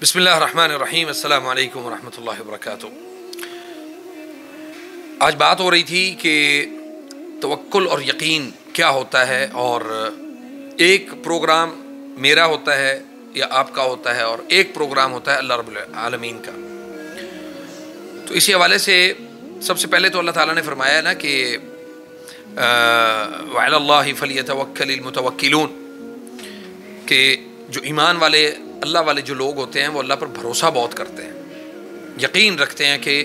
بسم اللہ الرحمن الرحیم۔ السلام علیکم ورحمۃ اللہ وبرکاتہ۔ آج بات ہو رہی تھی کہ توکل اور یقین کیا ہوتا ہے، اور ایک پروگرام میرا ہوتا ہے یا آپ کا ہوتا ہے، اور ایک پروگرام ہوتا ہے اللہ رب العالمین کا۔ تو اسی حوالے سے سب سے پہلے تو اللہ تعالیٰ نے فرمایا نا کہ وعلی اللہ فلیتوکل المتوکلون، کہ جو ایمان والے اللہ والے جو لوگ ہوتے ہیں وہ اللہ پر بھروسہ بہت کرتے ہیں، یقین رکھتے ہیں کہ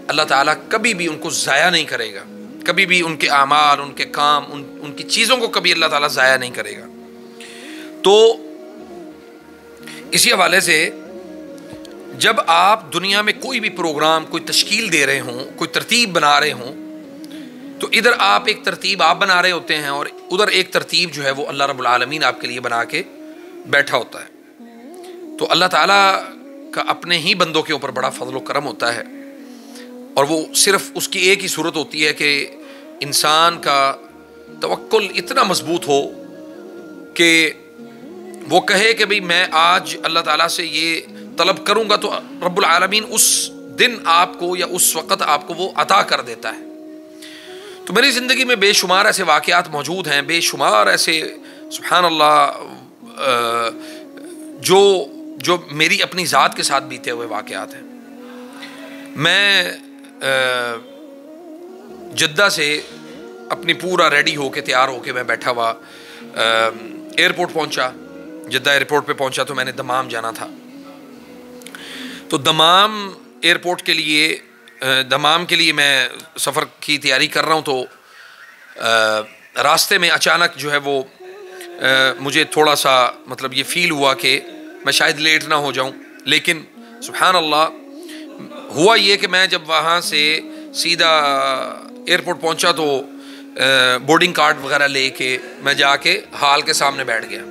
اللہ تعالیٰ کبھی بھی ان کو ضائع نہیں کرے گا، کبھی بھی ان کے اعمال، ان کے کام، ان کی چیزوں کو کبھی اللہ تعالیٰ ضائع نہیں کرے گا۔ تو اسی حوالے سے جب آپ دنیا میں کوئی بھی پروگرام، کوئی تشکیل دے رہے ہوں، کوئی ترتیب بنا رہے ہوں، تو ادھر آپ ایک ترتیب آپ بنا رہے ہوتے ہیں اور ادھر ایک ترتیب جو ہے وہ اللہ رب العالمین آپ کے لیے بنا کے بیٹھا ہوتا ہے۔ تو اللہ تعالیٰ کا اپنے ہی بندوں کے اوپر بڑا فضل و کرم ہوتا ہے، اور وہ صرف اس کی ایک ہی صورت ہوتی ہے کہ انسان کا توکل اتنا مضبوط ہو کہ وہ کہے کہ بھئی میں آج اللہ تعالیٰ سے یہ طلب کروں گا تو رب العالمین اس دن آپ کو یا اس وقت آپ کو وہ عطا کر دیتا ہے۔ تو میری زندگی میں بے شمار ایسے واقعات موجود ہیں، بے شمار ایسے سبحان اللہ جو میری اپنی ذات کے ساتھ بیتے ہوئے واقعات ہیں۔ میں جدہ سے اپنی پورا ریڈی ہو کے تیار ہو کے میں بیٹھا ہوا ایئرپورٹ پہنچا، جدہ ایئرپورٹ پہ پہنچا تو میں نے دمام جانا تھا۔ تو دمام ایئرپورٹ کے لیے دمام کے لیے میں سفر کی تیاری کر رہا ہوں، تو راستے میں اچانک جو ہے وہ مجھے تھوڑا سا مطلب یہ فیل ہوا کہ میں شاید لیٹ نہ ہو جاؤں، لیکن سبحان اللہ ہوا یہ کہ میں جب وہاں سے سیدھا ایئرپورٹ پہنچا تو بورڈنگ کارڈ وغیرہ لے کے میں جا کے ہال کے سامنے بیٹھ گیا۔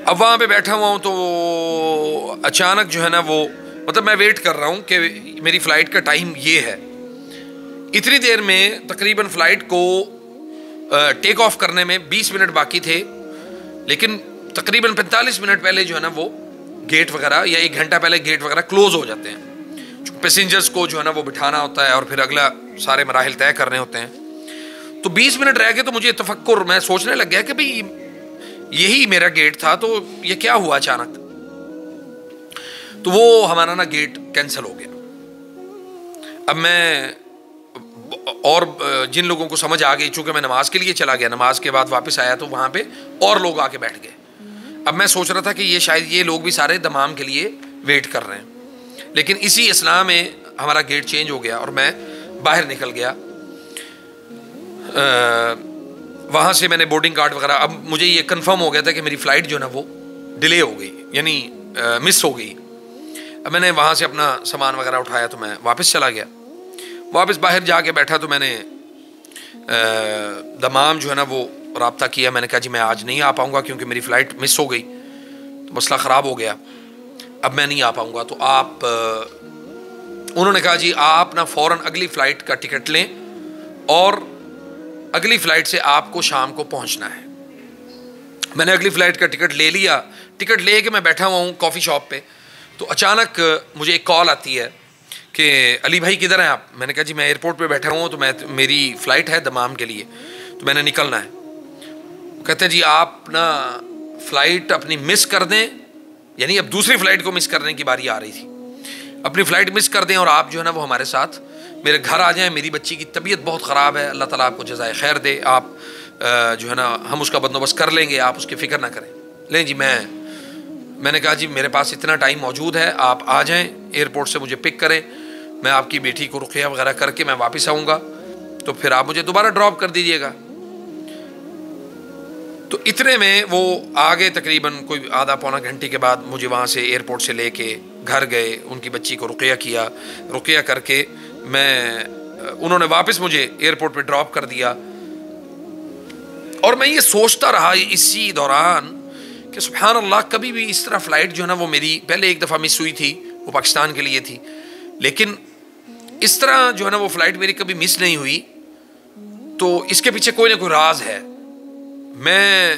اب وہاں پہ بیٹھا ہوا ہوں تو اچانک جو ہے نا وہ مطلب میں ویٹ کر رہا ہوں کہ میری فلائٹ کا ٹائم یہ ہے۔ اتنی دیر میں تقریباً فلائٹ کو ٹیک آف کرنے میں 20 منٹ باقی تھے، لیکن تقریباً 45 منٹ پہلے جو ہے نا وہ گیٹ وغیرہ یا 1 گھنٹہ پہلے گیٹ وغیرہ کلوز ہو جاتے ہیں، چونکہ پیسنجرز کو جو ہے نا وہ بٹھانا ہوتا ہے اور پھر اگلا سارے مراحل طے کرنے ہوتے ہیں۔ تو 20 منٹ رہ گئے تو مجھے تفکر، میں سوچنے لگ گیا کہ بھئی یہی میرا گیٹ تھا تو یہ کیا ہوا اچانک؟ تو وہ ہمارا نا گیٹ کینسل ہو گیا۔ اب میں اور جن لوگوں کو سمجھ آ گئی، چونکہ میں نماز کے لیے چلا گیا، نماز کے بعد واپس آیا تو وہاں پہ اور لوگ آ کے بیٹھ گئے۔ اب میں سوچ رہا تھا کہ یہ شاید یہ لوگ بھی سارے دمام کے لیے ویٹ کر رہے ہیں، لیکن اسی اثناء میں ہمارا گیٹ چینج ہو گیا اور میں باہر نکل گیا۔ وہاں سے میں نے بورڈنگ کارڈ وغیرہ، اب مجھے یہ کنفرم ہو گیا تھا کہ میری فلائٹ جو ہے نا وہ ڈیلے ہو گئی، یعنی مس ہو گئی۔ اب میں نے وہاں سے اپنا سامان وغیرہ اٹھایا تو میں واپس چلا گیا۔ واپس باہر جا کے بیٹھا تو میں نے دمام جو ہے نا وہ رابطہ کیا، میں نے کہا جی میں آج نہیں آ پاؤں گا کیونکہ میری فلائٹ مس ہو گئی، تو مسئلہ خراب ہو گیا، اب میں نہیں آ پاؤں گا۔ تو آپ انہوں نے کہا جی آپ نا فوراً اگلی فلائٹ کا ٹکٹ لیں اور اگلی فلائٹ سے آپ کو شام کو پہنچنا ہے۔ میں نے اگلی فلائٹ کا ٹکٹ لے لیا، ٹکٹ لے کے میں بیٹھا ہوا ہوں کافی شاپ پہ، تو اچانک مجھے ایک کال آتی ہے کہ علی بھائی کدھر ہیں آپ؟ میں نے کہا جی میں ایئرپورٹ پہ بیٹھا ہوں، تو میری فلائٹ ہے دمام کے لیے تو میں نے نکلنا ہے۔ کہتے ہیں جی آپ نا فلائٹ اپنی مس کر دیں، یعنی اب دوسری فلائٹ کو مس کرنے کی باری آ رہی تھی، اپنی فلائٹ مس کر دیں اور آپ جو ہے نا وہ ہمارے ساتھ میرے گھر آ جائیں، میری بچی کی طبیعت بہت خراب ہے، اللہ تعالیٰ آپ کو جزائے خیر دے، آپ جو ہے نا ہم اس کا بندوبست کر لیں گے، آپ اس کی فکر نہ کریں۔ لیں جی میں نے کہا جی میرے پاس اتنا ٹائم موجود ہے، آپ آ جائیں ایئرپورٹ سے مجھے پک کریں، میں آپ کی بیٹی کو رقیہ وغیرہ کر کے میں واپس آؤں گا، تو پھر آپ مجھے دوبارہ ڈراپ کر دیجیے گا۔ تو اتنے میں وہ آگے تقریباً کوئی آدھا پونا گھنٹے کے بعد مجھے وہاں سے ایئرپورٹ سے لے کے گھر گئے، ان کی بچی کو رقیہ کیا، رقیہ کر کے انہوں نے واپس مجھے ایئرپورٹ پہ ڈراپ کر دیا۔ اور میں یہ سوچتا رہا اسی دوران کہ سبحان اللہ کبھی بھی اس طرح فلائٹ جو ہے نا وہ میری پہلے ایک دفعہ مس ہوئی تھی، وہ پاکستان کے لیے تھی، لیکن اس طرح جو ہے نا وہ فلائٹ میری کبھی مس نہیں ہوئی، تو اس کے پیچھے کوئی نہ کوئی راز ہے۔ میں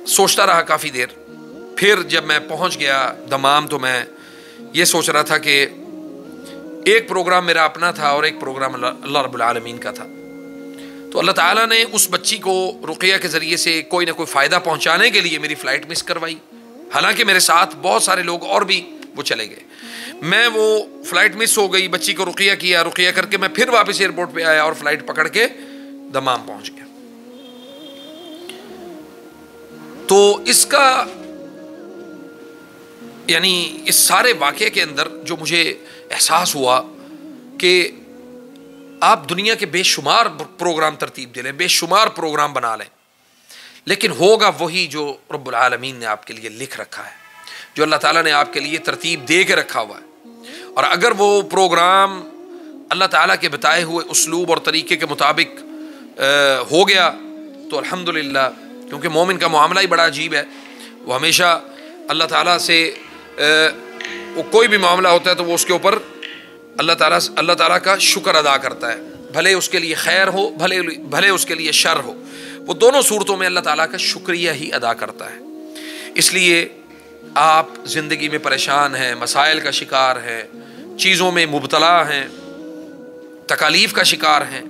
سوچتا رہا کافی دیر، پھر جب میں پہنچ گیا دمام تو میں یہ سوچ رہا تھا کہ ایک پروگرام میرا اپنا تھا اور ایک پروگرام اللہ رب العالمین کا تھا. تو اللہ تعالیٰ نے اس بچی کو رقیہ کے ذریعے سے کوئی نہ کوئی فائدہ پہنچانے کے لیے میری فلائٹ مس کروائی. حالانکہ میرے ساتھ بہت سارے لوگ اور بھی وہ چلے گئے. میں وہ فلائٹ مس ہو گئی, بچی کو رقیہ کیا, رقیہ کر کے میں پھر واپس ایئرپورٹ پہ آیا اور فلائٹ پکڑ کے دمام پہنچ گیا. تو اس کا یعنی اس سارے واقعے کے اندر جو مجھے احساس ہوا کہ آپ دنیا کے بے شمار پروگرام ترتیب دے لیں, بے شمار پروگرام بنا لیں, لیکن ہوگا وہی جو رب العالمین نے آپ کے لیے لکھ رکھا ہے, جو اللہ تعالیٰ نے آپ کے لیے ترتیب دے کے رکھا ہوا ہے. اور اگر وہ پروگرام اللہ تعالیٰ کے بتائے ہوئے اسلوب اور طریقے کے مطابق ہو گیا تو الحمدللہ, کیونکہ مومن کا معاملہ ہی بڑا عجیب ہے. وہ ہمیشہ اللہ تعالیٰ سے وہ کوئی بھی معاملہ ہوتا ہے تو وہ اس کے اوپر اللہ تعالیٰ کا شکر ادا کرتا ہے, بھلے اس کے لیے خیر ہو بھلے اس کے لیے شر ہو, وہ دونوں صورتوں میں اللہ تعالیٰ کا شکریہ ہی ادا کرتا ہے. اس لیے آپ زندگی میں پریشان ہیں, مسائل کا شکار ہیں, چیزوں میں مبتلا ہیں, تکالیف کا شکار ہیں,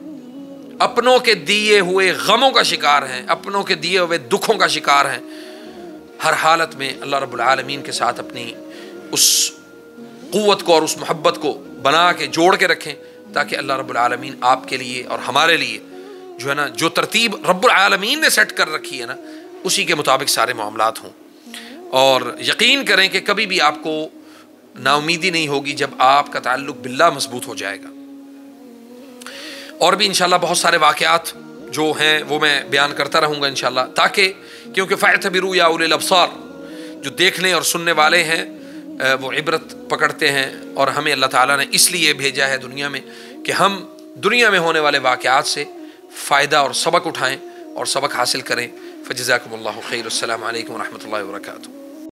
اپنوں کے دیے ہوئے غموں کا شکار ہیں, اپنوں کے دیے ہوئے دکھوں کا شکار ہیں, ہر حالت میں اللہ رب العالمین کے ساتھ اپنی اس قوت کو اور اس محبت کو بنا کے جوڑ کے رکھیں, تاکہ اللہ رب العالمین آپ کے لیے اور ہمارے لیے جو ہے نا, جو ترتیب رب العالمین نے سیٹ کر رکھی ہے نا, اسی کے مطابق سارے معاملات ہوں. اور یقین کریں کہ کبھی بھی آپ کو نا امیدی نہیں ہوگی جب آپ کا تعلق باللہ مضبوط ہو جائے گا. اور بھی انشاءاللہ بہت سارے واقعات جو ہیں وہ میں بیان کرتا رہوں گا انشاءاللہ, تاکہ کیونکہ فَاعْتَبِرُوا يَا أُولِي الْأَبْصَارِ, جو دیکھنے اور سننے والے ہیں وہ عبرت پکڑتے ہیں. اور ہمیں اللہ تعالیٰ نے اس لیے بھیجا ہے دنیا میں کہ ہم دنیا میں ہونے والے واقعات سے فائدہ اور سبق اٹھائیں اور سبق حاصل کریں. فجزاکم اللہ خیر. السلام علیکم ورحمۃ اللہ وبرکاتہ.